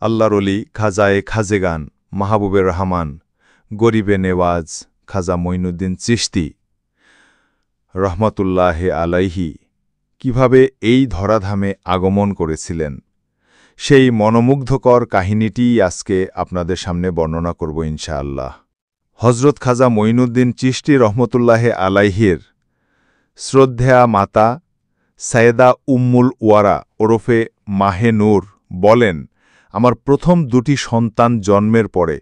আল্লাহর ওলি খাজায়ে খাজেগান মাহবুবের রহমান গরিবে নেওয়াজ খাজা মঈনুদ্দিন চিশতি রহমতুল্লাহে আলাইহি কিভাবে এই ধরাধামে আগমন করেছিলেন সেই মনোমুগ্ধকর কাহিনীটিই আজকে আপনাদের সামনে বর্ণনা করব ইনশাআল্লাহ। হজরত খাজা মঈনুদ্দিন চিশতি রহমতুল্লাহে আলাইহির শ্রদ্ধেয়া মাতা সায়েদা উম্মুল ওয়ারা ওরফে মাহে নূর বলেন, আমার প্রথম দুটি সন্তান জন্মের পরে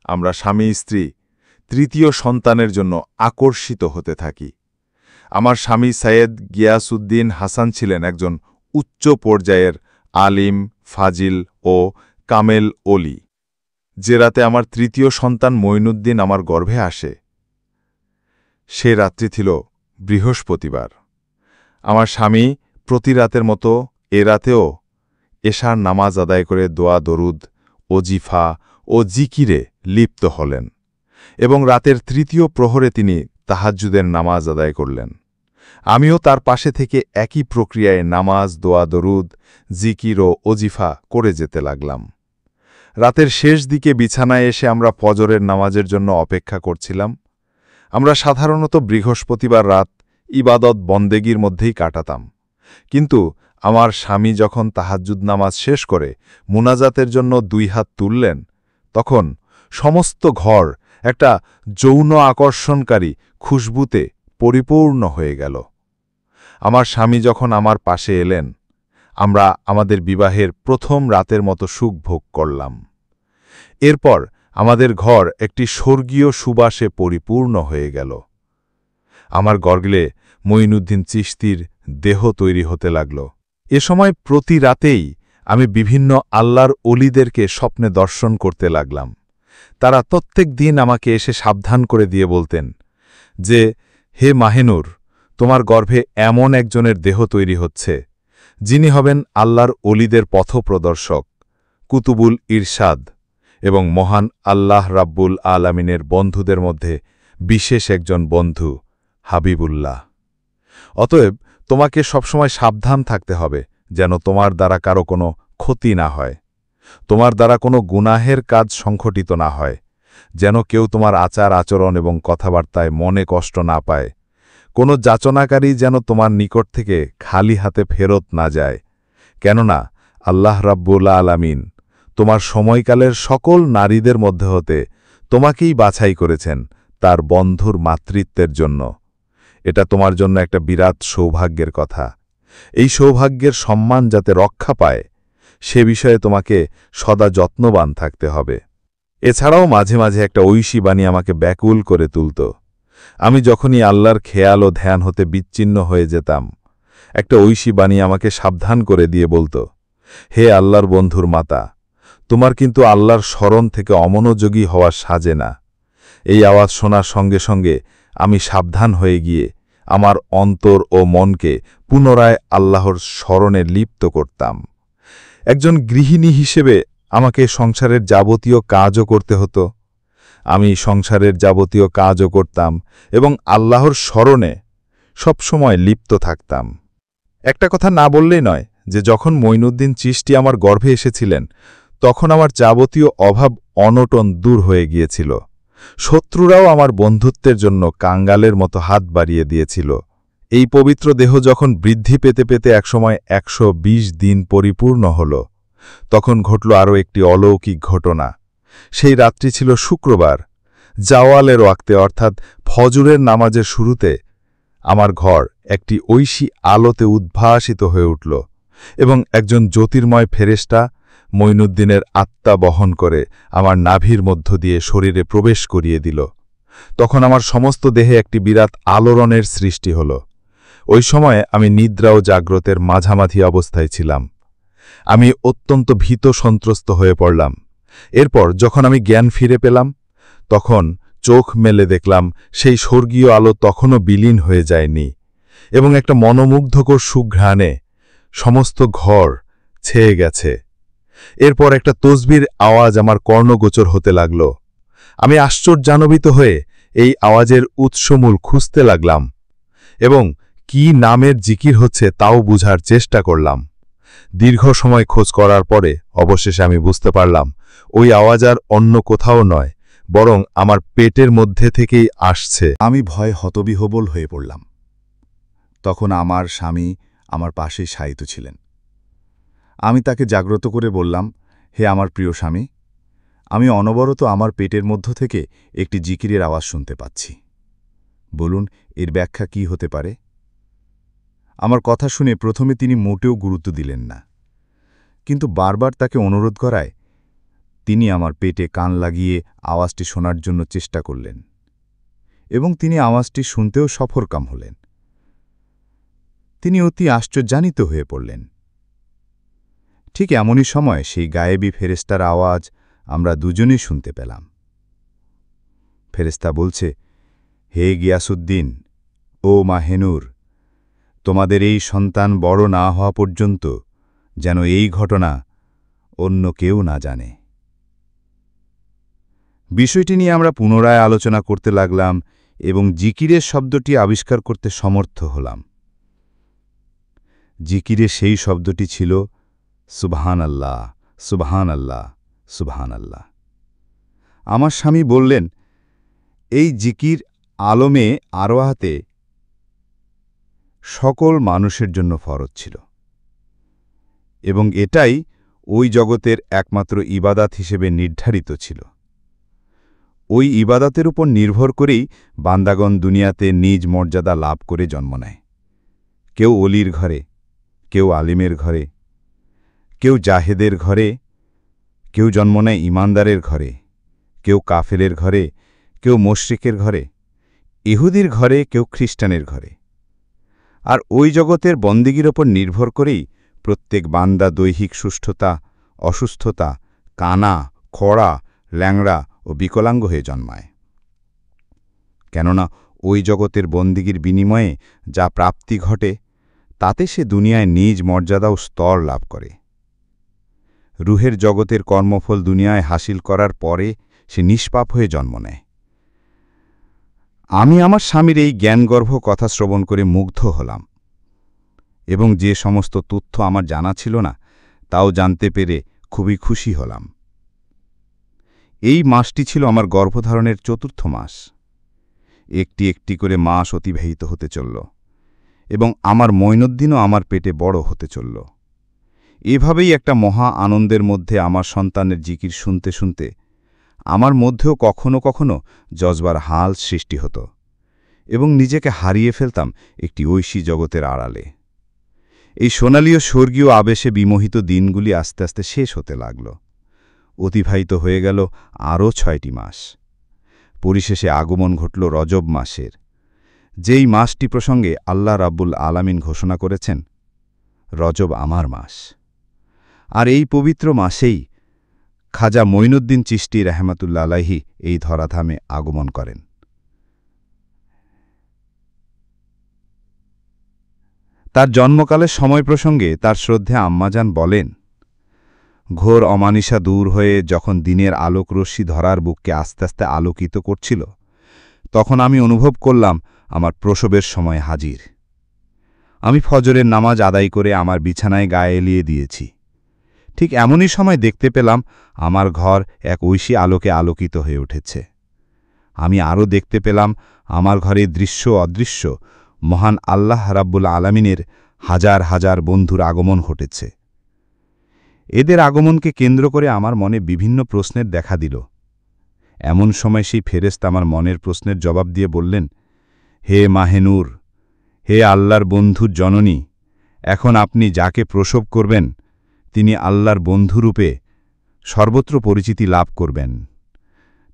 আমরা স্বামী স্ত্রী তৃতীয় সন্তানের জন্য আকর্ষিত হতে থাকি। আমার স্বামী সৈয়দ গিয়াসউদ্দিন হাসান ছিলেন একজন উচ্চ পর্যায়ের আলিম, ফাজিল ও কামেল ওলি। যে রাতে আমার তৃতীয় সন্তান মঈনুদ্দিন আমার গর্ভে আসে সে রাত্রি ছিল বৃহস্পতিবার। আমার স্বামী প্রতি রাতের মতো এ রাতেও এশার নামাজ আদায় করে দোয়া দরুদ ওজিফা ও জিকিরে লিপ্ত হলেন এবং রাতের তৃতীয় প্রহরে তিনি তাহাজ্জুদের নামাজ আদায় করলেন। আমিও তার পাশে থেকে একই প্রক্রিয়ায় নামাজ দোয়া দরুদ জিকির ও ওজিফা করে যেতে লাগলাম। রাতের শেষ দিকে বিছানায় এসে আমরা ফজরের নামাজের জন্য অপেক্ষা করছিলাম। আমরা সাধারণত বৃহস্পতিবার রাত ইবাদত বন্দেগীর মধ্যেই কাটাতাম, কিন্তু আমার স্বামী যখন তাহাজ্জুদ নামাজ শেষ করে মুনাজাতের জন্য দুই হাত তুললেন, তখন সমস্ত ঘর একটা যৌন আকর্ষণকারী খুশবুতে পরিপূর্ণ হয়ে গেল। আমার স্বামী যখন আমার পাশে এলেন, আমরা আমাদের বিবাহের প্রথম রাতের মতো সুখ ভোগ করলাম। এরপর আমাদের ঘর একটি স্বর্গীয় সুবাসে পরিপূর্ণ হয়ে গেল। আমার গর্গলে মঈনুদ্দিন চিশতির দেহ তৈরি হতে লাগল। এ সময় প্রতি রাতেই আমি বিভিন্ন আল্লাহর অলিদেরকে স্বপ্নে দর্শন করতে লাগলাম। তারা প্রত্যেক দিন আমাকে এসে সাবধান করে দিয়ে বলতেন যে, হে মাহেনুর, তোমার গর্ভে এমন একজনের দেহ তৈরি হচ্ছে যিনি হবেন আল্লাহর অলিদের পথপ্রদর্শক, কুতুবুল ইরশাদ এবং মহান আল্লাহ রাব্বুল আলামিনের বন্ধুদের মধ্যে বিশেষ একজন বন্ধু হাবিবুল্লাহ। অতএব তোমাকে সবসময় সাবধান থাকতে হবে যেন তোমার দ্বারা কারো কোনো ক্ষতি না হয়, তোমার দ্বারা কোনো গুনাহের কাজ সংঘটিত না হয়, যেন কেউ তোমার আচার আচরণ এবং কথাবার্তায় মনে কষ্ট না পায়, কোনো যাচনাকারী যেন তোমার নিকট থেকে খালি হাতে ফেরত না যায়। কেননা আল্লাহ রাব্বুল আলামিন তোমার সময়কালের সকল নারীদের মধ্যে হতে তোমাকেই বাছাই করেছেন তার বন্ধুর মাতৃত্বের জন্য। এটা তোমার জন্য একটা বিরাট সৌভাগ্যের কথা। এই সৌভাগ্যের সম্মান যাতে রক্ষা পায় সে বিষয়ে তোমাকে সদা যত্নবান থাকতে হবে। এছাড়াও মাঝে মাঝে একটা ঐশী বাণী আমাকে ব্যাকুল করে তুলত। আমি যখনই আল্লাহর খেয়াল ও ধ্যান হতে বিচ্ছিন্ন হয়ে যেতাম, একটা ঐশী বাণী আমাকে সাবধান করে দিয়ে বলত, হে আল্লাহর বন্ধুর মাতা, তোমার কিন্তু আল্লাহর স্মরণ থেকে অমনোযোগী হওয়া সাজে না। এই আওয়াজ শোনার সঙ্গে সঙ্গে আমি সাবধান হয়ে গিয়ে আমার অন্তর ও মনকে পুনরায় আল্লাহর স্মরণে লিপ্ত করতাম। একজন গৃহিণী হিসেবে আমাকে সংসারের যাবতীয় কাজও করতে হতো। আমি সংসারের যাবতীয় কাজও করতাম এবং আল্লাহর স্মরণে সবসময় লিপ্ত থাকতাম। একটা কথা না বললেই নয় যে যখন মঈনুদ্দিন চিশতি আমার গর্ভে এসেছিলেন তখন আমার যাবতীয় অভাব অনটন দূর হয়ে গিয়েছিল। শত্রুরাও আমার বন্ধুত্বের জন্য কাঙ্গালের মতো হাত বাড়িয়ে দিয়েছিল। এই পবিত্র দেহ যখন বৃদ্ধি পেতে পেতে একসময় 120 দিন পরিপূর্ণ হল, তখন ঘটল আরও একটি অলৌকিক ঘটনা। সেই রাত্রি ছিল শুক্রবার। জাওয়ালের ওয়াক্তে অর্থাৎ ফজরের নামাজের শুরুতে আমার ঘর একটি ঐশী আলোতে উদ্ভাসিত হয়ে উঠল এবং একজন জ্যোতির্ময় ফেরেশতা মঈনুদ্দিনের আত্মা বহন করে আমার নাভির মধ্য দিয়ে শরীরে প্রবেশ করিয়ে দিল। তখন আমার সমস্ত দেহে একটি বিরাট আলোড়নের সৃষ্টি হল। ওই সময়ে আমি নিদ্রা ও জাগ্রতের মাঝামাঝি অবস্থায় ছিলাম। আমি অত্যন্ত ভীত সন্ত্রস্ত হয়ে পড়লাম। এরপর যখন আমি জ্ঞান ফিরে পেলাম, তখন চোখ মেলে দেখলাম সেই স্বর্গীয় আলো তখনও বিলীন হয়ে যায়নি এবং একটা মনোমুগ্ধকর সুঘ্রাণে সমস্ত ঘর ছেয়ে গেছে। এরপর একটা তসবির আওয়াজ আমার কর্ণগোচর হতে লাগল। আমি আশ্চর্যান্বিত হয়ে এই আওয়াজের উৎসমূল খুঁজতে লাগলাম এবং কি নামের জিকির হচ্ছে তাও বুঝার চেষ্টা করলাম। দীর্ঘ সময় খোঁজ করার পরে অবশেষে আমি বুঝতে পারলাম ওই আওয়াজ আর অন্য কোথাও নয়, বরং আমার পেটের মধ্যে থেকেই আসছে। আমি ভয়ে হতবিহ্বল হয়ে পড়লাম। তখন আমার স্বামী আমার পাশেই শায়িত ছিলেন। আমি তাকে জাগ্রত করে বললাম, হে আমার প্রিয় স্বামী, আমি অনবরত আমার পেটের মধ্য থেকে একটি জিকিরের আওয়াজ শুনতে পাচ্ছি। বলুন এর ব্যাখ্যা কি হতে পারে? আমার কথা শুনে প্রথমে তিনি মোটেও গুরুত্ব দিলেন না, কিন্তু বারবার তাকে অনুরোধ করায় তিনি আমার পেটে কান লাগিয়ে আওয়াজটি শোনার জন্য চেষ্টা করলেন এবং তিনি আওয়াজটি শুনতেও সফলকাম হলেন। তিনি অতি আশ্চর্যান্বিত হয়ে পড়লেন। ঠিক এমনই সময় সেই গায়েবী ফেরেশতার আওয়াজ আমরা দুজনেই শুনতে পেলাম। ফেরেশতা বলছে, হে গিয়াসউদ্দিন, ও মাহেনুর, তোমাদের এই সন্তান বড় না হওয়া পর্যন্ত যেন এই ঘটনা অন্য কেউ না জানে। বিষয়টি নিয়ে আমরা পুনরায় আলোচনা করতে লাগলাম এবং জিকিরের শব্দটি আবিষ্কার করতে সমর্থ হলাম। জিকিরে সেই শব্দটি ছিল সুবহান আল্লাহ, সুবহান আল্লাহ, সুবহান আল্লাহ। আমার স্বামী বললেন, এই জিকির আলমে আরওয়াহাতে সকল মানুষের জন্য ফরজ ছিল এবং এটাই ওই জগতের একমাত্র ইবাদাত হিসেবে নির্ধারিত ছিল। ওই ইবাদাতের উপর নির্ভর করেই বান্দাগণ দুনিয়াতে নিজ মর্যাদা লাভ করে জন্ম নেয়। কেউ অলির ঘরে, কেউ আলিমের ঘরে, কেউ জাহেদের ঘরে, কেউ জন্ম নেয় ইমানদারের ঘরে, কেউ কাফেরের ঘরে, কেউ মুশরিকের ঘরে, ইহুদির ঘরে, কেউ খ্রিস্টানের ঘরে। আর ওই জগতের বন্দেগীর ওপর নির্ভর করেই প্রত্যেক বান্দা দৈহিক সুস্থতা, অসুস্থতা, কানা, খড়া, ল্যাংড়া ও বিকলাঙ্গ হয়ে জন্মায়। কেননা ওই জগতের বন্দেগীর বিনিময়ে যা প্রাপ্তি ঘটে তাতে সে দুনিয়ায় নিজ মর্যাদা ও স্তর লাভ করে। রুহের জগতের কর্মফল দুনিয়ায় হাসিল করার পরে সে নিষ্পাপ হয়ে জন্ম নেয়। আমি আমার স্বামীর এই জ্ঞানগর্ভ কথা শ্রবণ করে মুগ্ধ হলাম এবং যে সমস্ত তথ্য আমার জানা ছিল না তাও জানতে পেরে খুবই খুশি হলাম। এই মাসটি ছিল আমার গর্ভধারণের ৪র্থ মাস। একটি একটি করে মাস অতিবাহিত হতে চলল এবং আমার মঈনুদ্দিনও আমার পেটে বড় হতে চলল। এভাবেই একটা মহা আনন্দের মধ্যে আমার সন্তানের জিকির শুনতে শুনতে আমার মধ্যেও কখনো কখনো জজবার হাল সৃষ্টি হতো এবং নিজেকে হারিয়ে ফেলতাম একটি ঐশী জগতের আড়ালে। এই সোনালী ও স্বর্গীয় আবেশে বিমোহিত দিনগুলি আস্তে আস্তে শেষ হতে লাগল। অতিবাহিত হয়ে গেল আরও ৬টি মাস। পরিশেষে আগমন ঘটল রজব মাসের, যেই মাসটি প্রসঙ্গে আল্লাহ রাব্বুল আলামিন ঘোষণা করেছেন, রজব আমার মাস। আর এই পবিত্র মাসেই খাজা মঈনুদ্দিন চিশতি রহমাতুল্লাহ আলাইহি এই ধরাধামে আগমন করেন। তার জন্মকালের সময় প্রসঙ্গে তার শ্রদ্ধে আম্মাজান বলেন, ঘোর অমানিসা দূর হয়ে যখন দিনের আলোক রশ্মি ধরার বুককে আস্তে আস্তে আলোকিত করছিল, তখন আমি অনুভব করলাম আমার প্রসবের সময় হাজির। আমি ফজরের নামাজ আদায় করে আমার বিছানায় গায়ে এলিয়ে দিয়েছি। ঠিক এমনই সময় দেখতে পেলাম আমার ঘর এক ঐশী আলোকে আলোকিত হয়ে উঠেছে। আমি আরও দেখতে পেলাম আমার ঘরে দৃশ্য অদৃশ্য মহান আল্লাহ রাব্বুল আলামিনের হাজার হাজার বন্ধুর আগমন ঘটেছে। এদের আগমনকে কেন্দ্র করে আমার মনে বিভিন্ন প্রশ্নের দেখা দিল। এমন সময় সেই ফেরেশতা আমার মনের প্রশ্নের জবাব দিয়ে বললেন, হে মাহেনুর, হে আল্লাহর বন্ধুর জননী, এখন আপনি যাকে প্রসব করবেন তিনি আল্লাহর বন্ধুরূপে সর্বত্র পরিচিতি লাভ করবেন।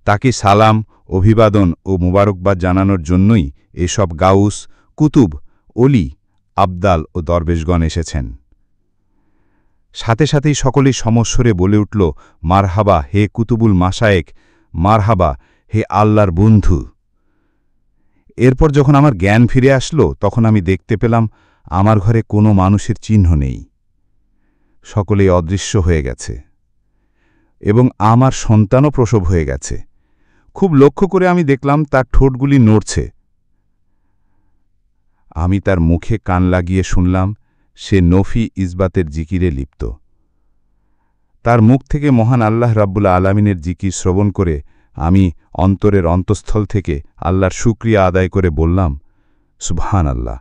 তাকে সালাম, অভিবাদন ও মুবারকবাদ জানানোর জন্যই এসব গাউস, কুতুব, অলি, আবদাল ও দরবেশগণ এসেছেন। সাথে সাথেই সকলেই সমস্বরে বলে উঠল, মারহাবা হে কুতুবুল মাশায়েক, মারহাবা হে আল্লাহর বন্ধু। এরপর যখন আমার জ্ঞান ফিরে আসলো তখন আমি দেখতে পেলাম আমার ঘরে কোনো মানুষের চিহ্ন নেই। সকলেই অদৃশ্য হয়ে গেছে এবং আমার সন্তানও প্রসব হয়ে গেছে। খুব লক্ষ্য করে আমি দেখলাম তার ঠোঁটগুলি নড়ছে। আমি তার মুখে কান লাগিয়ে শুনলাম সে নফি ইসবাতের জিকিরে লিপ্ত। তার মুখ থেকে মহান আল্লাহ রাব্বুল আলামিনের জিকির শ্রবণ করে আমি অন্তরের অন্তঃস্থল থেকে আল্লাহর শুকরিয়া আদায় করে বললাম, সুবহান আল্লাহ।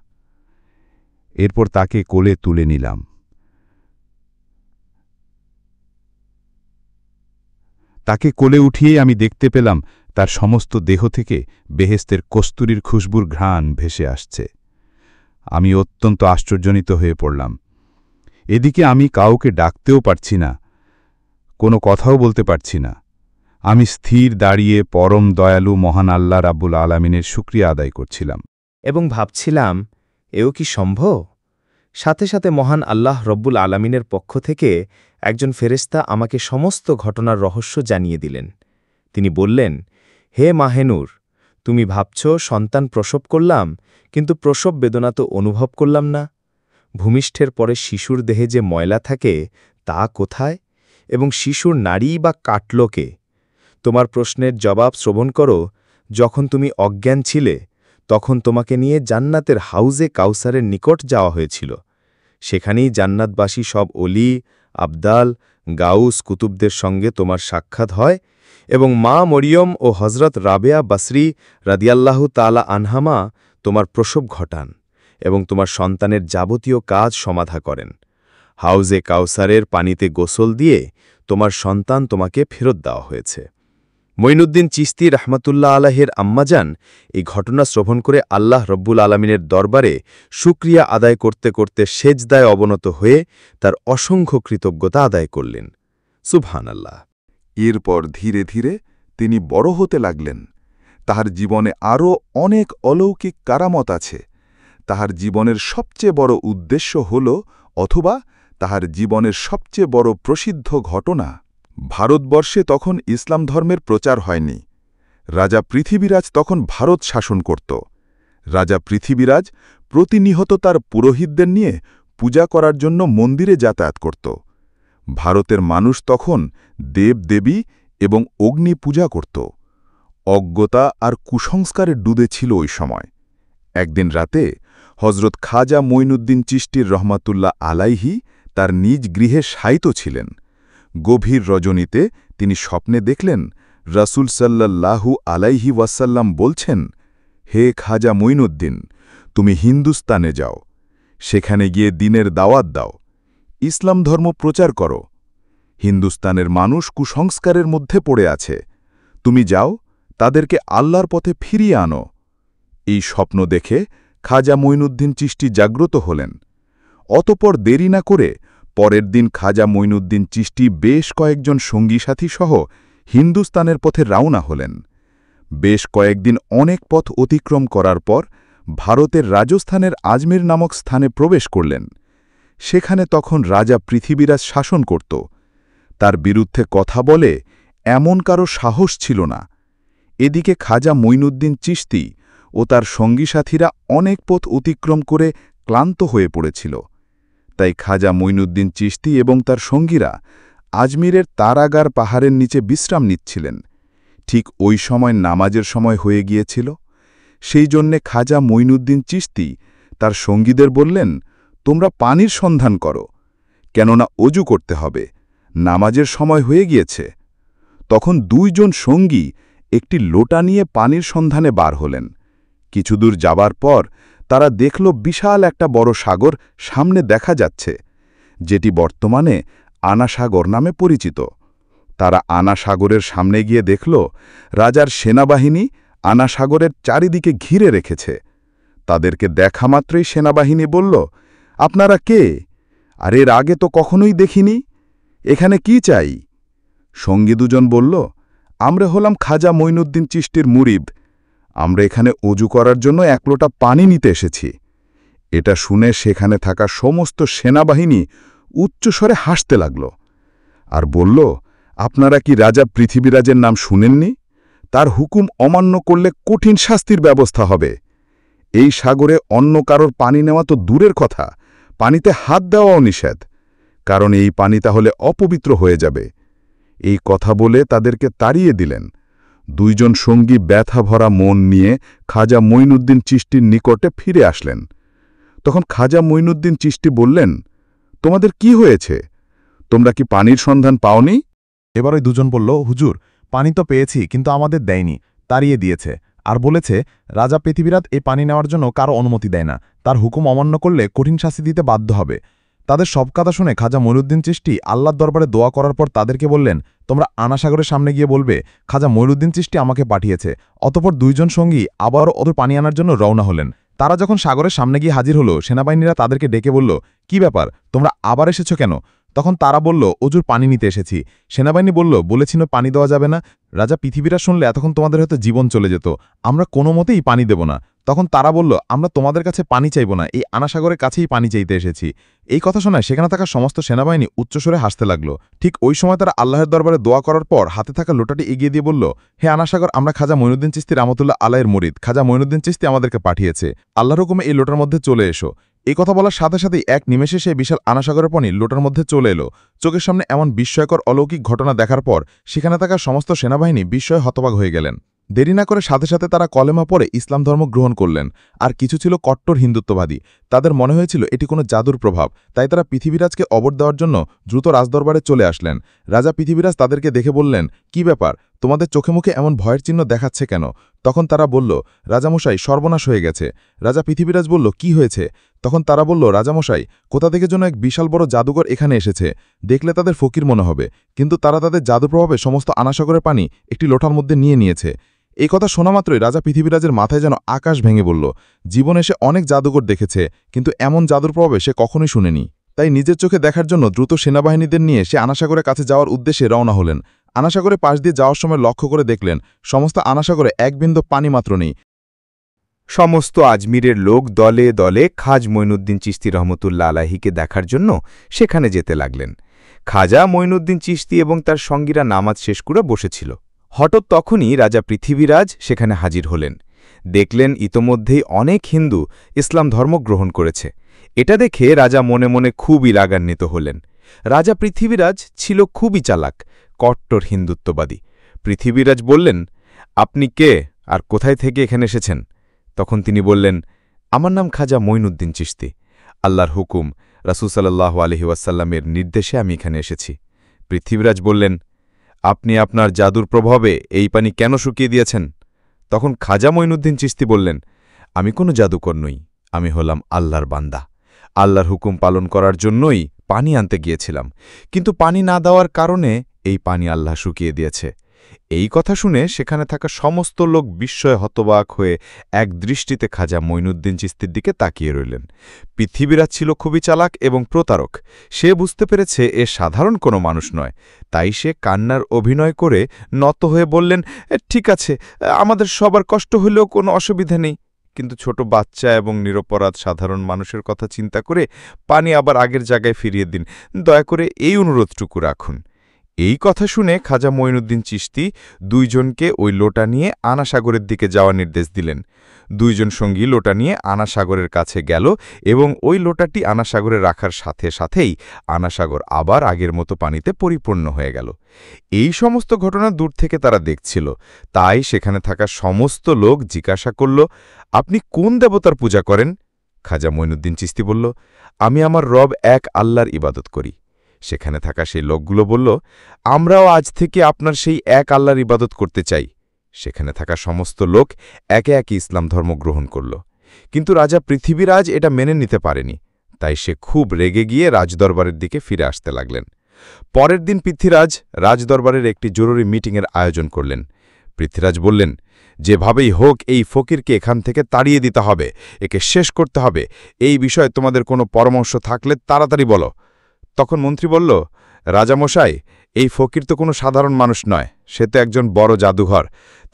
এরপর তাকে কোলে তুলে নিলাম। তাকে কোলে উঠিয়েই আমি দেখতে পেলাম তার সমস্ত দেহ থেকে বেহেশতের কস্তুরীর খুশবুর ঘ্রাণ ভেসে আসছে। আমি অত্যন্ত আশ্চর্যজনিত হয়ে পড়লাম। এদিকে আমি কাউকে ডাকতেও পারছি না, কোনো কথাও বলতে পারছি না। আমি স্থির দাঁড়িয়ে পরম দয়ালু মহান আল্লাহ রাব্বুল আলামিনের শুকরিয়া আদায় করছিলাম এবং ভাবছিলাম, এও কি সম্ভব? সাথে সাথে মহান আল্লাহ রব্বুল আলামিনের পক্ষ থেকে একজন ফেরেশতা আমাকে সমস্ত ঘটনার রহস্য জানিয়ে দিলেন। তিনি বললেন, হে মাহেনুর, তুমি ভাবছ সন্তান প্রসব করলাম, কিন্তু প্রসব বেদনা তো অনুভব করলাম না। ভূমিষ্ঠের পরে শিশুর দেহে যে ময়লা থাকে তা কোথায়, এবং শিশুর নাড়ি বা কাটল কে? তোমার প্রশ্নের জবাব শ্রবণ করো। যখন তুমি অজ্ঞান ছিলে তখন তোমাকে নিয়ে জান্নাতের হাউজে কাউসারের নিকট যাওয়া হয়েছিল। সেখানেই জান্নাতবাসী সব অলি, আবদাল, গাউস, কুতুবদের সঙ্গে তোমার সাক্ষাৎ হয় এবং মা মরিয়ম ও হজরত রাবেয়া বাসরি রাদিয়াল্লাহু তাআলা আনহামা তোমার প্রসব ঘটান এবং তোমার সন্তানের যাবতীয় কাজ সমাধা করেন। হাউজে কাউসারের পানিতে গোসল দিয়ে তোমার সন্তান তোমাকে ফেরত দেওয়া হয়েছে। মঈনুদ্দিন চিশতি রহমতুল্লাহ আলাহের আম্মাজান এই ঘটনা শ্রবণ করে আল্লাহ রব্বুল আলামিনের দরবারে শুকরিয়া আদায় করতে করতে সেজদায় অবনত হয়ে তার অসংখ্য কৃতজ্ঞতা আদায় করলেন। সুবহানাল্লাহ। এরপর ধীরে ধীরে তিনি বড় হতে লাগলেন। তাহার জীবনে আরও অনেক অলৌকিক কারামত আছে। তাহার জীবনের সবচেয়ে বড় উদ্দেশ্য হল, অথবা তাহার জীবনের সবচেয়ে বড় প্রসিদ্ধ ঘটনা, ভারতবর্ষে তখন ইসলাম ধর্মের প্রচার হয়নি। রাজা পৃথিবীরাজ তখন ভারত শাসন করত। রাজা পৃথিবীরাজ প্রতিনিহত তার পুরোহিতদের নিয়ে পূজা করার জন্য মন্দিরে যাতায়াত করত। ভারতের মানুষ তখন দেবদেবী এবং অগ্নি পূজা করত। অজ্ঞতা আর কুসংস্কারের ডুবে ছিল ওই সময়। একদিন রাতে হজরত খাজা মঈনুদ্দিন চিশতির রহমাতুল্লাহ আলাইহি তার নিজ গৃহে শায়িত ছিলেন। গভীর রজনীতে তিনি স্বপ্নে দেখলেন রাসূল সাল্লাল্লাহু আলাইহি ওয়াসাল্লাম বলছেন, হে খাজা মঈনুদ্দিন, তুমি হিন্দুস্তানে যাও, সেখানে গিয়ে দ্বীনের দাওয়াত দাও, ইসলাম ধর্ম প্রচার করো। হিন্দুস্তানের মানুষ কুসংস্কারের মধ্যে পড়ে আছে, তুমি যাও, তাদেরকে আল্লাহর পথে ফিরিয়ে আনো। এই স্বপ্ন দেখে খাজা মঈনুদ্দিন চিশতি জাগ্রত হলেন। অতঃপর দেরি না করে পরের দিন খাজা মঈনুদ্দিন চিশতি বেশ কয়েকজন সঙ্গী সাথী সহ হিন্দুস্তানের পথে রওনা হলেন। বেশ কয়েকদিন অনেক পথ অতিক্রম করার পর ভারতের রাজস্থানের আজমির নামক স্থানে প্রবেশ করলেন। সেখানে তখন রাজা পৃথিবীরাজ শাসন করত। তার বিরুদ্ধে কথা বলে এমন কারো সাহস ছিল না। এদিকে খাজা মঈনুদ্দিন চিশতি ও তার সঙ্গী সাথীরা অনেক পথ অতিক্রম করে ক্লান্ত হয়ে পড়েছিল। তাই খাজা মঈনুদ্দিন চিশতি এবং তার সঙ্গীরা আজমিরের তারাগার পাহাড়ের নিচে বিশ্রাম নিচ্ছিলেন। ঠিক ওই সময় নামাজের সময় হয়ে গিয়েছিল। সেই জন্যে খাজা মঈনুদ্দিন চিশতি তার সঙ্গীদের বললেন, তোমরা পানির সন্ধান করো, কেননা অজু করতে হবে, নামাজের সময় হয়ে গিয়েছে। তখন দুইজন সঙ্গী একটি লোটা নিয়ে পানির সন্ধানে বার হলেন। কিছুদূর যাবার পর তারা দেখল বিশাল একটা বড় সাগর সামনে দেখা যাচ্ছে, যেটি বর্তমানে আনা সাগর নামে পরিচিত। তারা আনা সাগরের সামনে গিয়ে দেখল রাজার সেনাবাহিনী আনা সাগরের চারিদিকে ঘিরে রেখেছে। তাদেরকে দেখা মাত্রই সেনাবাহিনী বলল, আপনারা কে? আর এর আগে তো কখনোই দেখিনি, এখানে কি চাই? সঙ্গী দুজন বলল, আমরা হলাম খাজা মঈনুদ্দিন চিশতির মুরিদ, আমরা এখানে অজু করার জন্য এক লোটা পানি নিতে এসেছি। এটা শুনে সেখানে থাকা সমস্ত সেনাবাহিনী উচ্চস্বরে হাসতে লাগল আর বলল, আপনারা কি রাজা পৃথিবীরাজের নাম শুনেননি? তার হুকুম অমান্য করলে কঠিন শাস্তির ব্যবস্থা হবে। এই সাগরে অন্য কারোর পানি নেওয়া তো দূরের কথা, পানিতে হাত দেওয়াও নিষেধ, কারণ এই পানি তাহলে অপবিত্র হয়ে যাবে। এই কথা বলে তাদেরকে তাড়িয়ে দিলেন। দুইজন সঙ্গী ব্যথা ভরা মন নিয়ে খাজা মঈনুদ্দিন চিশতির নিকটে ফিরে আসলেন। তখন খাজা মঈনুদ্দিন চিশতি বললেন, তোমাদের কি হয়েছে? তোমরা কি পানির সন্ধান পাওনি? এবার ওই দুজন বলল, হুজুর, পানি তো পেয়েছি, কিন্তু আমাদের দেয়নি, তাড়িয়ে দিয়েছে, আর বলেছে রাজা পৃথিবীরাজ এই পানি নেওয়ার জন্য কারো অনুমতি দেয় না, তার হুকুম অমান্য করলে কঠিন শাস্তি দিতে বাধ্য হবে। তাদের সব কথা শুনে খাজা মঈনুদ্দিন চিশতি আল্লাহর দরবারে দোয়া করার পর তাদেরকে বললেন, তোমরা আনা সাগরের সামনে গিয়ে বলবে খাজা মঈনুদ্দিন চিশতি আমাকে পাঠিয়েছে। অতঃপর দুইজন সঙ্গী আবারও ওদের পানি আনার জন্য রওনা হলেন। তারা যখন সাগরের সামনে গিয়ে হাজির হলো, সেনাবাহিনীরা তাদেরকে ডেকে বলল, কি ব্যাপার, তোমরা আবার এসেছ কেন? তখন তারা বলল, অজুর পানি নিতে এসেছি। সেনাবাহিনী বলল, বলেছিল পানি দেওয়া যাবে না। রাজা পৃথিবীরাজ শুনলে এতক্ষণ তোমাদের হয়তো জীবন চলে যেত, আমরা কোনো মতেই পানি দেব না। তখন তারা বলল, আমরা তোমাদের কাছে পানি চাইব না, এই আনাসাগরের কাছেই পানি চাইতে এসেছি। এই কথা শোনায় সেখানে থাকা সমস্ত সেনাবাহিনী উচ্চস্বরে হাসতে লাগলো। ঠিক ওই সময় তারা আল্লাহর দরবারে দোয়া করার পর হাতে থাকা লোটাটি এগিয়ে দিয়ে বলল, হে আনাসাগর, আমরা খাজা মঈনুদ্দিন চিশতি রাহমাতুল্লাহ আলাইহির মুরিদ, খাজা মঈনুদ্দিন চিশতি আমাদেরকে পাঠিয়েছে, আল্লাহর হুকুমে এই লোটার মধ্যে চলে এসো। এই কথা বলার সাথে সাথেই এক নিমেষে সেই বিশাল আনাসাগরের পানি লোটার মধ্যে চলে এলো। চোখের সামনে এমন বিস্ময়কর অলৌকিক ঘটনা দেখার পর সেখানে থাকা সমস্ত সেনাবাহিনী বিস্ময়ে হতবাক হয়ে গেলেন। দেরি না করে সাথে সাথে তারা কলেমা পড়ে ইসলাম ধর্ম গ্রহণ করলেন। আর কিছু ছিল কট্টর হিন্দুত্ববাদী, তাদের মনে হয়েছিল এটি কোনো জাদুর প্রভাব, তাই তারা পৃথিবীরাজকে অবর দেওয়ার জন্য দ্রুত রাজদরবারে চলে আসলেন। রাজা পৃথিবীরাজ তাদেরকে দেখে বললেন, কি ব্যাপার, তোমাদের চোখে মুখে এমন ভয়ের চিহ্ন দেখাচ্ছে কেন? তখন তারা বলল, রাজামশাই, সর্বনাশ হয়ে গেছে। রাজা পৃথিবীরাজ বলল, কি হয়েছে? তখন তারা বলল, রাজামশাই, কোথা থেকে যেন এক বিশাল বড় জাদুঘর এখানে এসেছে, দেখলে তাদের ফকির মনে হবে, কিন্তু তারা তাদের জাদু প্রভাবে সমস্ত আনাসাগরের পানি একটি লোটার মধ্যে নিয়েছে। এই কথা শোনা মাত্রই রাজা পৃথিবীরাজের মাথায় যেন আকাশ ভেঙে বলল। জীবনে সে অনেক জাদুঘর দেখেছে, কিন্তু এমন জাদুর প্রভাবে সে কখনোই শুনেনি। তাই নিজের চোখে দেখার জন্য দ্রুত সেনাবাহিনীদের নিয়ে সে আনাসাগরের কাছে যাওয়ার উদ্দেশ্যে রওনা হলেন। আনাসাগরে পাশ দিয়ে যাওয়ার সময় লক্ষ্য করে দেখলেন সমস্ত আনাসাগরে এক বিন্দু পানি মাত্র নেই। সমস্ত আজমিরের লোক দলে দলে খাজ মঈনুদ্দিন চিশতি রহমতুল্লাহ আলাইহিকে দেখার জন্য সেখানে যেতে লাগলেন। খাজা মঈনুদ্দিন চিশতি এবং তার সঙ্গীরা নামাজ শেষ করে বসেছিল। হঠাৎ তখনই রাজা পৃথিবীরাজ সেখানে হাজির হলেন। দেখলেন ইতোমধ্যেই অনেক হিন্দু ইসলাম ধর্ম গ্রহণ করেছে। এটা দেখে রাজা মনে মনে খুবই রাগান্বিত হলেন। রাজা পৃথিবীরাজ ছিল খুবই চালাক, কট্টর হিন্দুত্ববাদী। পৃথিবীরাজ বললেন, আপনি কে আর কোথায় থেকে এখানে এসেছেন? তখন তিনি বললেন, আমার নাম খাজা মঈনুদ্দিন চিশতি, আল্লাহর হুকুম, রাসূল সাল্লাল্লাহু আলাইহি ওয়াসাল্লামের নির্দেশে আমি এখানে এসেছি। পৃথিবীরাজ বললেন, আপনি আপনার জাদুর প্রভাবে এই পানি কেন শুকিয়ে দিয়েছেন? তখন খাজা মঈনুদ্দিন চিশতি বললেন, আমি কোনো জাদুকর নই, আমি হলাম আল্লাহর বান্দা। আল্লাহর হুকুম পালন করার জন্যই পানি আনতে গিয়েছিলাম, কিন্তু পানি না দেওয়ার কারণে এই পানি আল্লাহ শুকিয়ে দিয়েছে। এই কথা শুনে সেখানে থাকা সমস্ত লোক বিস্ময়ে হতবাক হয়ে এক দৃষ্টিতে খাজা মঈনুদ্দিন চিশতির দিকে তাকিয়ে রইলেন। পৃথিবীরাজ ছিল খুবই চালাক এবং প্রতারক। সে বুঝতে পেরেছে এ সাধারণ কোনো মানুষ নয়, তাই সে কান্নার অভিনয় করে নত হয়ে বললেন, ঠিক আছে, আমাদের সবার কষ্ট হলেও কোনো অসুবিধা নেই, কিন্তু ছোট বাচ্চা এবং নিরপরাধ সাধারণ মানুষের কথা চিন্তা করে পানি আবার আগের জায়গায় ফিরিয়ে দিন, দয়া করে এই অনুরোধটুকু রাখুন। এই কথা শুনে খাজা মঈনুদ্দিন চিশতি দুইজনকে ওই লোটা নিয়ে আনাসাগরের দিকে যাওয়ার নির্দেশ দিলেন। দুইজন সঙ্গী লোটা নিয়ে আনাসাগরের কাছে গেল এবং ওই লোটাটি আনাসাগরে রাখার সাথে সাথেই আনাসাগর আবার আগের মতো পানিতে পরিপূর্ণ হয়ে গেল। এই সমস্ত ঘটনা দূর থেকে তারা দেখছিল, তাই সেখানে থাকা সমস্ত লোক জিজ্ঞাসা করল, আপনি কোন দেবতার পূজা করেন? খাজা মঈনুদ্দিন চিশতি বলল, আমি আমার রব এক আল্লাহর ইবাদত করি। সেখানে থাকা সেই লোকগুলো বলল, আমরাও আজ থেকে আপনার সেই এক আল্লাহর ইবাদত করতে চাই। সেখানে থাকা সমস্ত লোক একে একে ইসলাম ধর্ম গ্রহণ করল, কিন্তু রাজা পৃথিবীরাজ এটা মেনে নিতে পারেনি। তাই সে খুব রেগে গিয়ে রাজদরবারের দিকে ফিরে আসতে লাগলেন। পরের দিন পৃথ্বীরাজ রাজদরবারের একটি জরুরি মিটিংয়ের আয়োজন করলেন। পৃথ্বীরাজ বললেন, যেভাবেই হোক এই ফকিরকে এখান থেকে তাড়িয়ে দিতে হবে, একে শেষ করতে হবে। এই বিষয়ে তোমাদের কোনো পরামর্শ থাকলে তাড়াতাড়ি বলো। তখন মন্ত্রী বলল, রাজামশাই, এই ফকির তো কোনো সাধারণ মানুষ নয়, সে তো একজন বড় জাদুঘর।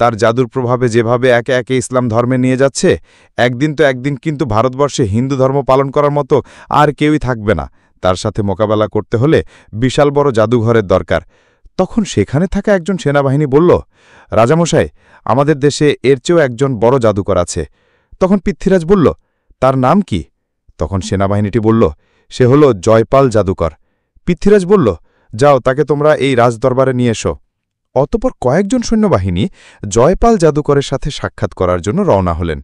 তার জাদুর প্রভাবে যেভাবে একে একে ইসলাম ধর্মে নিয়ে যাচ্ছে, একদিন কিন্তু ভারতবর্ষে হিন্দু ধর্ম পালন করার মতো আর কেউই থাকবে না। তার সাথে মোকাবেলা করতে হলে বিশাল বড় জাদুঘরের দরকার। তখন সেখানে থাকা একজন সেনাবাহিনী বলল, রাজামশাই, আমাদের দেশে এর চেয়েও একজন বড় জাদুকর আছে। তখন পৃথ্বীরাজ বলল, তার নাম কি? তখন সেনাবাহিনীটি বলল, সে হল জয়পাল জাদুকর। পৃথ্বীরাজ বলল, যাও, তাকে তোমরা এই রাজদরবারে নিয়ে এসো। অতঃপর কয়েকজন সৈন্যবাহিনী জয়পাল জাদুকরের সাথে সাক্ষাৎ করার জন্য রওনা হলেন।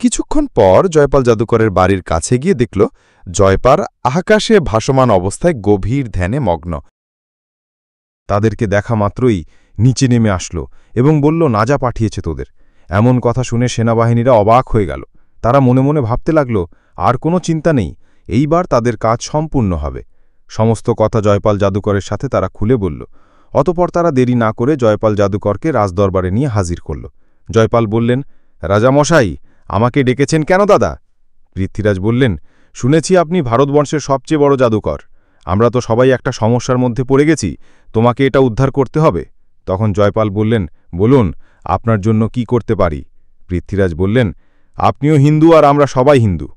কিছুক্ষণ পর জয়পাল জাদুকরের বাড়ির কাছে গিয়ে দেখল জয়পাল আকাশে ভাসমান অবস্থায় গভীর ধ্যানে মগ্ন। তাদেরকে দেখা মাত্রই নিচে নেমে আসলো এবং বলল, নাজা পাঠিয়েছে তোদের। এমন কথা শুনে সেনাবাহিনীরা অবাক হয়ে গেল। তারা মনে মনে ভাবতে লাগল, আর কোনো চিন্তা নেই, এইবার তাদের কাজ সম্পূর্ণ হবে। সমস্ত কথা জয়পাল জাদুকরের সাথে তারা খুলে বলল। অতপর তারা দেরি না করে জয়পাল জাদুকরকে রাজদরবারে নিয়ে হাজির করল। জয়পাল বললেন, রাজামশাই, আমাকে ডেকেছেন কেন দাদা? পৃথ্বীরাজ বললেন, শুনেছি আপনি ভারতবর্ষের সবচেয়ে বড় জাদুকর। আমরা তো সবাই একটা সমস্যার মধ্যে পড়ে গেছি, তোমাকে এটা উদ্ধার করতে হবে। তখন জয়পাল বললেন, বলুন, আপনার জন্য কি করতে পারি? পৃথ্বীরাজ বললেন, আপনিও হিন্দু আর আমরা সবাই হিন্দু,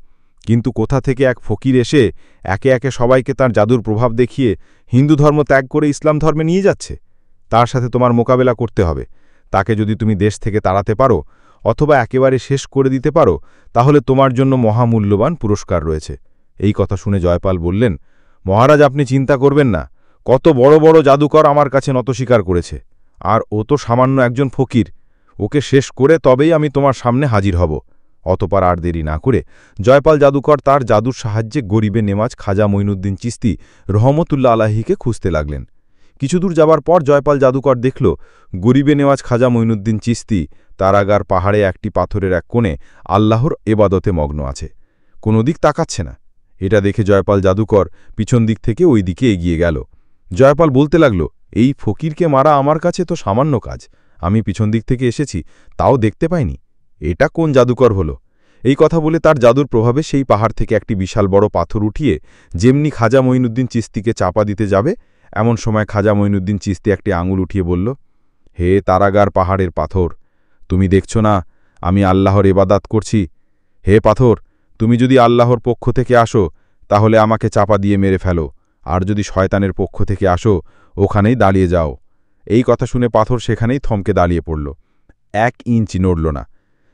কিন্তু কোথা থেকে এক ফকির এসে একে একে সবাইকে তার জাদুর প্রভাব দেখিয়ে হিন্দু ধর্ম ত্যাগ করে ইসলাম ধর্মে নিয়ে যাচ্ছে। তার সাথে তোমার মোকাবেলা করতে হবে। তাকে যদি তুমি দেশ থেকে তাড়াতে পারো অথবা একেবারে শেষ করে দিতে পারো, তাহলে তোমার জন্য মহামূল্যবান পুরস্কার রয়েছে। এই কথা শুনে জয়পাল বললেন, মহারাজ, আপনি চিন্তা করবেন না। কত বড় বড় জাদুকর আমার কাছে নতস্বীকার করেছে, আর ও তো সামান্য একজন ফকির। ওকে শেষ করে তবেই আমি তোমার সামনে হাজির হব। অতপর আর দেরি না করে জয়পাল জাদুকর তার জাদুর সাহায্যে গরিবে নেমাজ খাজা মঈনুদ্দিন চিশতি রহমতুল্লাহ আলাহিকে খুঁজতে লাগলেন। কিছুদূর যাবার পর জয়পাল জাদুকর দেখল গরিবে নেওয়াজ খাজা মঈনুদ্দিন চিশতি তারাগার পাহাড়ে একটি পাথরের এক কোণে আল্লাহর এবাদতে মগ্ন আছে, কোনো দিক তাকাচ্ছে না। এটা দেখে জয়পাল জাদুকর পিছন দিক থেকে ওই দিকে এগিয়ে গেল। জয়পাল বলতে লাগল, এই ফকিরকে মারা আমার কাছে তো সামান্য কাজ। আমি পিছন দিক থেকে এসেছি, তাও দেখতে পাইনি। এটা কোন জাদুকর হলো? এই কথা বলে তার জাদুর প্রভাবে সেই পাহাড় থেকে একটি বিশাল বড় পাথর উঠিয়ে যেমনি খাজা মঈনুদ্দিন চিশতিকে চাপা দিতে যাবে, এমন সময় খাজা মঈনুদ্দিন চিশতি একটি আঙুল উঠিয়ে বলল, হে তারাগার পাহাড়ের পাথর, তুমি দেখছ না আমি আল্লাহর ইবাদত করছি? হে পাথর, তুমি যদি আল্লাহর পক্ষ থেকে আসো তাহলে আমাকে চাপা দিয়ে মেরে ফেলো, আর যদি শয়তানের পক্ষ থেকে আসো ওখানেই দাঁড়িয়ে যাও। এই কথা শুনে পাথর সেখানেই থমকে দাঁড়িয়ে পড়ল, 1 ইঞ্চি নড়ল না।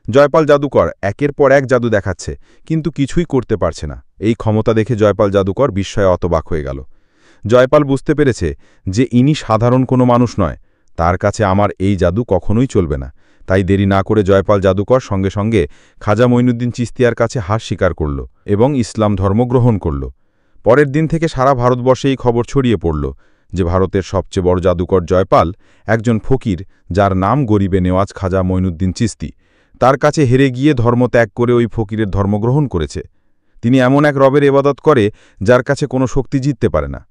জয়পাল জাদুকর একের পর এক জাদু দেখাচ্ছে, কিন্তু কিছুই করতে পারছে না। এই ক্ষমতা দেখে জয়পাল জাদুকর বিস্ময়ে অতবাক হয়ে গেল। জয়পাল বুঝতে পেরেছে যে ইনি সাধারণ কোনো মানুষ নয়, তার কাছে আমার এই জাদু কখনোই চলবে না। তাই দেরি না করে জয়পাল জাদুকর সঙ্গে সঙ্গে খাজা মঈনুদ্দিন চিশতিয়ার কাছে হার স্বীকার করল এবং ইসলাম ধর্ম গ্রহণ করল। পরের দিন থেকে সারা ভারতবর্ষে এই খবর ছড়িয়ে পড়ল যে ভারতের সবচেয়ে বড় জাদুকর জয়পাল একজন ফকির, যার নাম গরিবে নেওয়াজ খাজা মঈনুদ্দিন চিশতি। তার কাছে হেরে গিয়ে ধর্মত্যাগ করে ওই ফকিরের ধর্মগ্রহণ করেছে। তিনি এমন এক রবের ইবাদত করে যার কাছে কোনো শক্তি জিততে পারে না।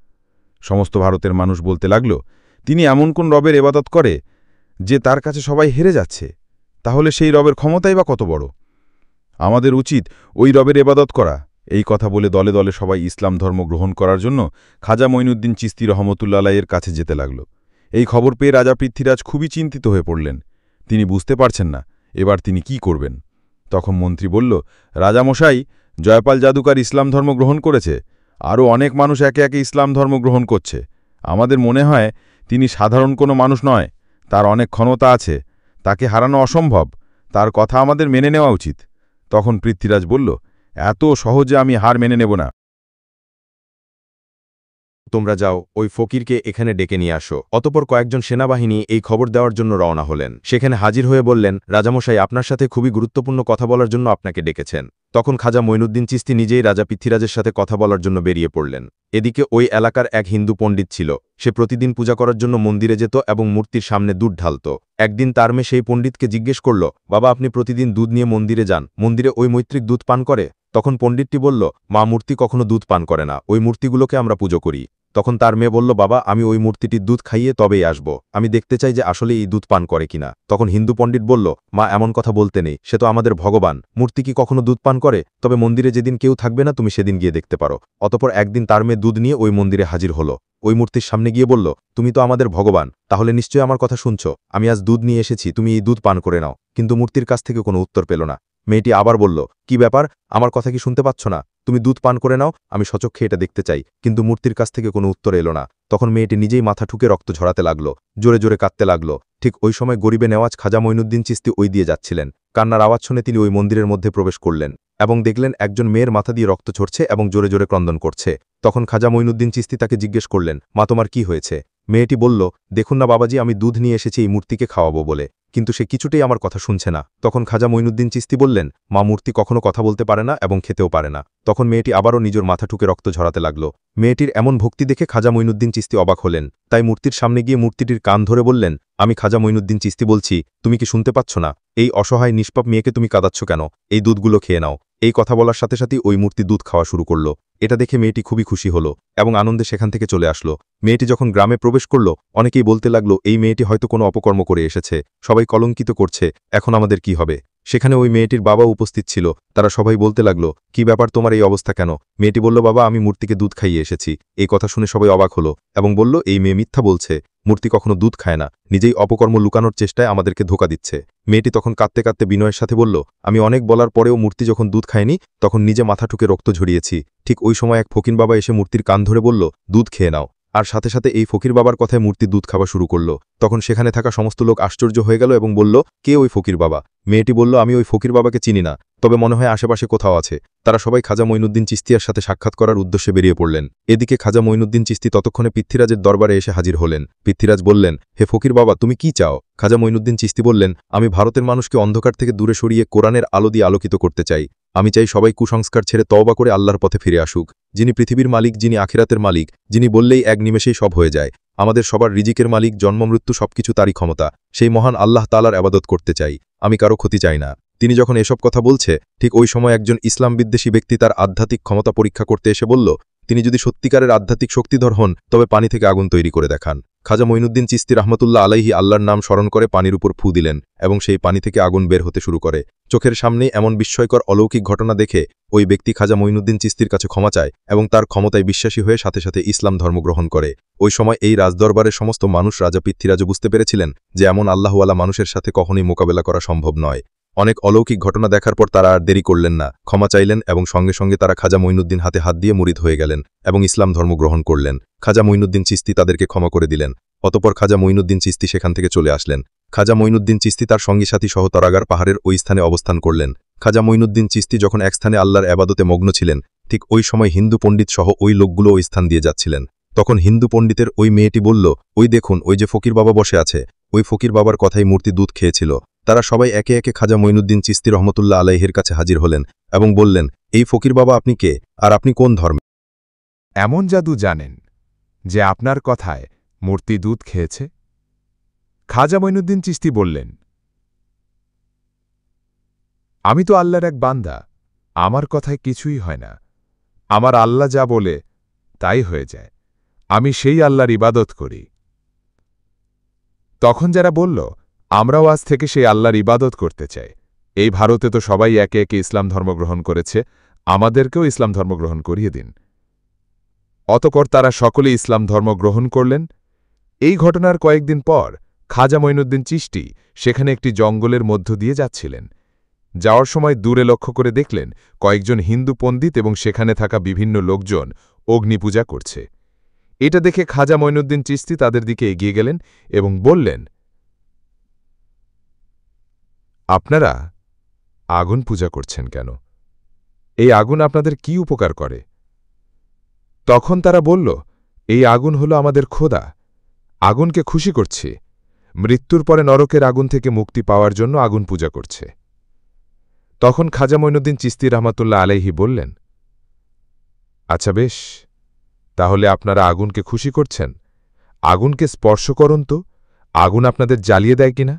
সমস্ত ভারতের মানুষ বলতে লাগল, তিনি এমন কোন রবের ইবাদত করে যে তার কাছে সবাই হেরে যাচ্ছে? তাহলে সেই রবের ক্ষমতাই বা কত বড়? আমাদের উচিত ওই রবের ইবাদত করা। এই কথা বলে দলে দলে সবাই ইসলাম ধর্ম গ্রহণ করার জন্য খাজা মঈনুদ্দিন চিশতি রহমতুল্লাহ আলাইয়ের কাছে যেতে লাগল। এই খবর পেয়ে রাজা পৃথ্বীরাজ খুবই চিন্তিত হয়ে পড়লেন। তিনি বুঝতে পারছেন না এবার তিনি কি করবেন। তখন মন্ত্রী বলল, রাজামশাই, জয়পাল জাদুকর ইসলাম ধর্ম গ্রহণ করেছে। আরও অনেক মানুষ একে একে ইসলাম ধর্ম গ্রহণ করছে। আমাদের মনে হয় তিনি সাধারণ কোনো মানুষ নয়, তার অনেক ক্ষমতা আছে, তাকে হারানো অসম্ভব। তার কথা আমাদের মেনে নেওয়া উচিত। তখন পৃথ্বীরাজ বলল, এত সহজে আমি হার মেনে নেব না। তোমরা যাও, ওই ফকিরকে এখানে ডেকে নিয়ে আসো। অতপর কয়েকজন সেনাবাহিনী এই খবর দেওয়ার জন্য রওনা হলেন। সেখানে হাজির হয়ে বললেন, রাজামশাই, আপনার সাথে খুবই গুরুত্বপূর্ণ কথা বলার জন্য আপনাকে ডেকেছেন। তখন খাজা মঈনুদ্দিন চিশতি নিজেই রাজা পৃথ্বীরাজের সাথে কথা বলার জন্য বেরিয়ে পড়লেন। এদিকে ওই এলাকার এক হিন্দু পণ্ডিত ছিল। সে প্রতিদিন পূজা করার জন্য মন্দিরে যেত এবং মূর্তির সামনে দুধ ঢালত। একদিন তার মেয়ে সেই পণ্ডিতকে জিজ্ঞেস করল, বাবা, আপনি প্রতিদিন দুধ নিয়ে মন্দিরে যান, মন্দিরে ওই মৈত্রিক দুধ পান করে? তখন পণ্ডিতটি বলল, মা, মূর্তি কখনো দুধ পান করে না, ওই মূর্তিগুলোকে আমরা পুজো করি। তখন তার মেয়ে বলল, বাবা, আমি ওই মূর্তিটির দুধ খাইয়ে তবেই আসব, আমি দেখতে চাই যে আসলে এই দুধ পান করে কিনা। তখন হিন্দু পণ্ডিত বলল, মা, এমন কথা বলতে নেই, সে তো আমাদের ভগবান, মূর্তি কি কখনো দুধ পান করে? তবে মন্দিরে যেদিন কেউ থাকবে না তুমি সেদিন গিয়ে দেখতে পারো। অতপর একদিন তার মেয়ে দুধ নিয়ে ওই মন্দিরে হাজির হলো। ওই মূর্তির সামনে গিয়ে বলল, তুমি তো আমাদের ভগবান, তাহলে নিশ্চয়ই আমার কথা শুনছ। আমি আজ দুধ নিয়ে এসেছি, তুমি এই দুধ পান করে নাও। কিন্তু মূর্তির কাছ থেকে কোনো উত্তর পেল না। মেয়েটি আবার বলল, কি ব্যাপার, আমার কথা কি শুনতে পাচ্ছ না? তুমি দুধ পান করে নাও, আমি সচক্ষে এটা দেখতে চাই। কিন্তু মূর্তির কাছ থেকে কোনো উত্তর এলো না। তখন মেয়েটি নিজেই মাথা ঠুকে রক্ত ঝরাতে লাগলো, জোরে জোরে কাঁদতে লাগলো। ঠিক ওই সময় গরিবে নেওয়াজ খাজা মঈনুদ্দিন চিশতি ওই দিয়ে যাচ্ছিলেন। কান্নার আওয়াজ শুনে তিনি ওই মন্দিরের মধ্যে প্রবেশ করলেন এবং দেখলেন একজন মেয়ের মাথা দিয়ে রক্ত ঝরছে এবং জোরে জোরে ক্রন্দন করছে। তখন খাজা মঈনুদ্দিন চিশতি তাকে জিজ্ঞেস করলেন, মা, তোমার কি হয়েছে? মেয়েটি বলল, দেখুন না বাবাজি, আমি দুধ নিয়ে এসেছি এই মূর্তিকে খাওয়াবো বলে, কিন্তু সে কিছুতেই আমার কথা শুনছে না। তখন খাজা মঈনুদ্দিন চিশতি বললেন, মা, মূর্তি কখনো কথা বলতে পারে না এবং খেতেও পারে না। তখন মেয়েটি আবারও নিজের মাথা ঠুকে রক্ত ঝরাতে লাগল। মেয়েটির এমন ভক্তি দেখে খাজা মঈনুদ্দিন চিশতি অবাক হলেন, তাই মূর্তির সামনে গিয়ে মূর্তিটির কান ধরে বললেন, আমি খাজা মঈনুদ্দিন চিশতি বলছি, তুমি কি শুনতে পাচ্ছ না? এই অসহায় নিষ্পাপ মেয়েকে তুমি কাঁদাচ্ছ কেন? এই দুধগুলো খেয়ে নাও। এই কথা বলার সাথে সাথেই ওই মূর্তি দুধ খাওয়া শুরু করল। এটা দেখে মেয়েটি খুবই খুশি হল এবং আনন্দে সেখান থেকে চলে আসলো। মেয়েটি যখন গ্রামে প্রবেশ করল, অনেকেই বলতে লাগলো, এই মেয়েটি হয়তো কোনো অপকর্ম করে এসেছে, সবাই কলঙ্কিত করছে, এখন আমাদের কি হবে? সেখানে ওই মেয়েটির বাবা উপস্থিত ছিল। তারা সবাই বলতে লাগলো, কি ব্যাপার, তোমার এই অবস্থা কেন? মেয়েটি বলল, বাবা, আমি মূর্তিকে দুধ খাইয়ে এসেছি। এই কথা শুনে সবাই অবাক হলো এবং বলল, এই মেয়ে মিথ্যা বলছে, মূর্তি কখনো দুধ খায় না, নিজেই অপকর্ম লুকানোর চেষ্টায় আমাদেরকে ধোঁকা দিচ্ছে। মেয়েটি তখন কাঁদতে কাঁদতে বিনয়ের সাথে বলল, আমি অনেক বলার পরেও মূর্তি যখন দুধ খায়নি, তখন নিজে মাথা ঠুকে রক্ত ঝরিয়েছি। ঠিক ওই সময় এক ফকির বাবা এসে মূর্তির কান ধরে বলল, দুধ খেয়ে নাও। আর সাথে সাথে এই ফকির বাবার কথায় মূর্তি দুধ খাওয়া শুরু করল। তখন সেখানে থাকা সমস্ত লোক আশ্চর্য হয়ে গেল এবং বলল, কে ওই ফকির বাবা? মেয়েটি বলল, আমি ওই ফকির বাবাকে চিনি না, তবে মনে হয় আশেপাশে কোথাও আছে। তারা সবাই খাজা মঈনুদ্দিন চিশতিয়ার সাথে সাক্ষাৎ করার উদ্দেশ্যে বেরিয়ে পড়লেন। এদিকে খাজা মঈনুদ্দিন চিশতি ততক্ষণে পৃথ্বীরাজের দরবারে এসে হাজির হলেন। পৃথ্বীরাজ বললেন, হে ফকির বাবা, তুমি কি চাও? খাজা মঈনুদ্দিন চিশতি বললেন, আমি ভারতের মানুষকে অন্ধকার থেকে দূরে সরিয়ে কোরআনের আলো দিয়ে আলোকিত করতে চাই। আমি চাই সবাই কুসংস্কার ছেড়ে তওবা করে আল্লাহর পথে ফিরে আসুক, যিনি পৃথিবীর মালিক, যিনি আখিরাতের মালিক, যিনি বললেই এক নিমেষেই সব হয়ে যায়। আমাদের সবার রিজিকের মালিক, জন্মমৃত্যু সবকিছু তারই ক্ষমতা। সেই মহান আল্লাহ তাআলার ইবাদত করতে চাই, আমি কারো ক্ষতি চাই না। তিনি যখন এসব কথা বলছে, ঠিক ওই সময় একজন ইসলাম বিদ্বেষী ব্যক্তি তার আধ্যাত্মিক ক্ষমতা পরীক্ষা করতে এসে বলল, তিনি যদি সত্যিকারের আধ্যাত্মিক শক্তিধর হন, তবে পানি থেকে আগুন তৈরি করে দেখান। খাজা মঈনুদ্দিন চিশতি রাহমাতুল্লাহ আলাইহি আল্লাহর নাম স্মরণ করে পানির উপর ফু দিলেন এবং সেই পানি থেকে আগুন বের হতে শুরু করে। চোখের সামনেই এমন বিস্ময়কর অলৌকিক ঘটনা দেখে ওই ব্যক্তি খাজা মঈনুদ্দিন চিশতির কাছে ক্ষমা চায় এবং তার ক্ষমতায় বিশ্বাসী হয়ে সাথে সাথে ইসলাম ধর্ম গ্রহণ করে। ওই সময় এই রাজদরবারের সমস্ত মানুষ রাজা পৃথ্বীরাজও বুঝতে পেরেছিলেন যে এমন আল্লাহওয়ালা মানুষের সাথে কখনোই মোকাবেলা করা সম্ভব নয়। অনেক অলৌকিক ঘটনা দেখার পর তারা আর দেরি করলেন না, ক্ষমা চাইলেন এবং সঙ্গে সঙ্গে তারা খাজা মঈনুদ্দিন হাতে হাত দিয়ে মুরিদ হয়ে গেলেন এবং ইসলাম ধর্ম গ্রহণ করলেন। খাজা মঈনুদ্দিন চিশতি তাদেরকে ক্ষমা করে দিলেন। অতপর খাজা মঈনুদ্দিন চিশতি সেখান থেকে চলে আসলেন। খাজা মঈনুদ্দিন চিশতি তার সঙ্গী সাথী সহ তরাগার পাহাড়ের ওই স্থানে অবস্থান করলেন। খাজা মঈনুদ্দিন চিশতি যখন এক স্থানে আল্লাহর ইবাদতে মগ্ন ছিলেন, ঠিক ওই সময় হিন্দু পণ্ডিত সহ ওই লোকগুলো ওই স্থান দিয়ে যাচ্ছিলেন। তখন হিন্দু পণ্ডিতের ওই মেয়েটি বলল, ওই দেখুন, ওই যে ফকির বাবা বসে আছে, ওই ফকির বাবার কথাই মূর্তি দুধ খেয়েছিল। তারা সবাই একে একে খাজা মঈনুদ্দিন চিশতি রহমতুল্লাহ আলাইহির কাছে হাজির হলেন এবং বললেন, এই ফকির বাবা আপনি কে, আর আপনি কোন ধর্মে? এমন জাদু জানেন যে আপনার কথায় মূর্তি দুধ খেয়েছে? খাজা মঈনুদ্দিন চিশতি বললেন, আমি তো আল্লাহর এক বান্দা, আমার কথায় কিছুই হয় না। আমার আল্লাহ যা বলে তাই হয়ে যায়, আমি সেই আল্লাহর ইবাদত করি। তখন যারা বলল, আমরাও আজ থেকে সেই আল্লাহর ইবাদত করতে চাই, এই ভারতে তো সবাই একে একে ইসলাম ধর্ম গ্রহণ করেছে, আমাদেরকেও ইসলাম ধর্ম গ্রহণ করিয়ে দিন। অতঃপর তারা সকলে ইসলাম ধর্ম গ্রহণ করলেন। এই ঘটনার কয়েকদিন পর খাজা মঈনুদ্দিন চিশতি সেখানে একটি জঙ্গলের মধ্য দিয়ে যাচ্ছিলেন। যাওয়ার সময় দূরে লক্ষ্য করে দেখলেন কয়েকজন হিন্দু পণ্ডিত এবং সেখানে থাকা বিভিন্ন লোকজন অগ্নিপূজা করছে। এটা দেখে খাজা মঈনুদ্দিন চিশতি তাদের দিকে এগিয়ে গেলেন এবং বললেন, আপনারা আগুন পূজা করছেন কেন? এই আগুন আপনাদের কি উপকার করে? তখন তারা বলল, এই আগুন হলো আমাদের খোদা, আগুনকে খুশি করছি, মৃত্যুর পরে নরকের আগুন থেকে মুক্তি পাওয়ার জন্য আগুন পূজা করছে। তখন খাজা মঈনুদ্দিন চিশতি রহমাতুল্লাহ আলাইহি বললেন, আচ্ছা বেশ, তাহলে আপনারা আগুনকে খুশি করছেন, আগুনকে স্পর্শ করুন তো, আগুন আপনাদের জ্বালিয়ে দেয় কিনা?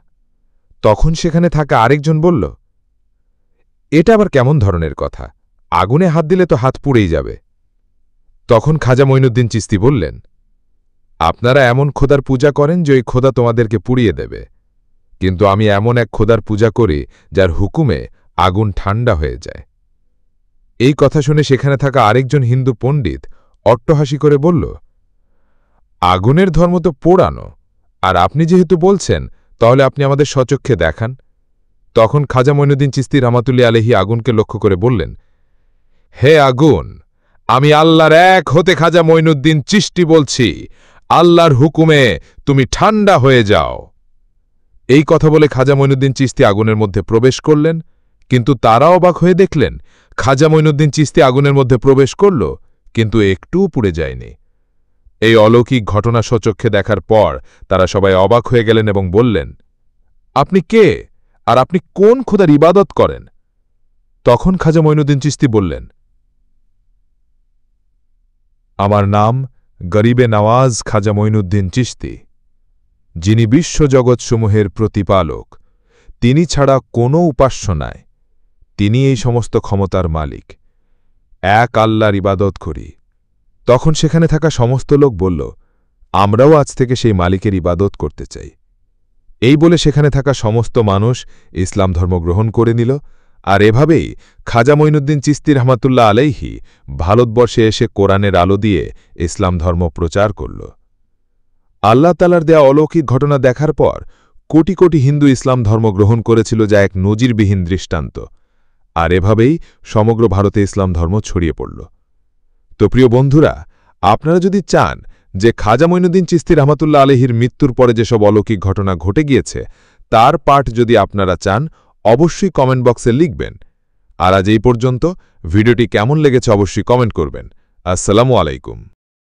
তখন সেখানে থাকা আরেকজন বলল, এটা আবার কেমন ধরনের কথা, আগুনে হাত দিলে তো হাত পুড়েই যাবে। তখন খাজা মঈনুদ্দিন চিশতি বললেন, আপনারা এমন খোদার পূজা করেন যে ওই খোদা তোমাদেরকে পুড়িয়ে দেবে, কিন্তু আমি এমন এক খোদার পূজা করি যার হুকুমে আগুন ঠান্ডা হয়ে যায়। এই কথা শুনে সেখানে থাকা আরেকজন হিন্দু পণ্ডিত অট্টহাসি করে বলল, আগুনের ধর্ম তো পোড়ানো, আর আপনি যেহেতু বলছেন তাহলে আপনি আমাদের স্বচক্ষে দেখান। তখন খাজা মঈনুদ্দিন চিশতি রহমাতুল্লাহ আলাইহি আগুনকে লক্ষ্য করে বললেন, হে আগুন, আমি আল্লাহর এক হতে খাজা মঈনুদ্দিন চিশতি বলছি, আল্লাহর হুকুমে তুমি ঠান্ডা হয়ে যাও। এই কথা বলে খাজা মঈনুদ্দিন চিশতি আগুনের মধ্যে প্রবেশ করলেন, কিন্তু তারা অবাক হয়ে দেখলেন খাজা মঈনুদ্দিন চিশতি আগুনের মধ্যে প্রবেশ করল, কিন্তু একটুও পুড়ে যায়নি। এই অলৌকিক ঘটনা স্বচক্ষে দেখার পর তারা সবাই অবাক হয়ে গেলেন এবং বললেন, আপনি কে আর আপনি কোন খোদার ইবাদত করেন? তখন খাজা মঈনুদ্দিন চিশতি বললেন, আমার নাম গরিবে নওয়াজ খাজা মঈনুদ্দিন চিশতি, যিনি বিশ্বজগৎসমূহের প্রতিপালক। তিনি ছাড়া কোনো উপাস্য নাই। তিনি এই সমস্ত ক্ষমতার মালিক। এক আল্লাহর ইবাদত করি। তখন সেখানে থাকা সমস্ত লোক বলল, আমরাও আজ থেকে সেই মালিকের ইবাদত করতে চাই। এই বলে সেখানে থাকা সমস্ত মানুষ ইসলাম ধর্ম গ্রহণ করে নিল। আর এভাবেই খাজা মঈনুদ্দিন চিশতি রহমাতুল্লাহ আলাইহি ভারতবর্ষে এসে কোরআনের আলো দিয়ে ইসলাম ধর্ম প্রচার করল। আল্লাহ তাআলার দেয়া অলৌকিক ঘটনা দেখার পর কোটি কোটি হিন্দু ইসলাম ধর্ম গ্রহণ করেছিল, যা এক নজিরবিহীন দৃষ্টান্ত। আর এভাবেই সমগ্র ভারতে ইসলাম ধর্ম ছড়িয়ে পড়ল। তো প্রিয় বন্ধুরা, আপনারা যদি চান যে খাজা মঈনুদ্দিন চিশতি রহমাতুল্লাহ আলাইহির মৃত্যুর পরে যেসব অলৌকিক ঘটনা ঘটে গিয়েছে তার পাঠ যদি আপনারা চান, অবশ্যই কমেন্ট বক্সে লিখবেন। আর আজ এই পর্যন্ত। ভিডিওটি কেমন লেগেছে অবশ্যই কমেন্ট করবেন। আসসালামু আলাইকুম।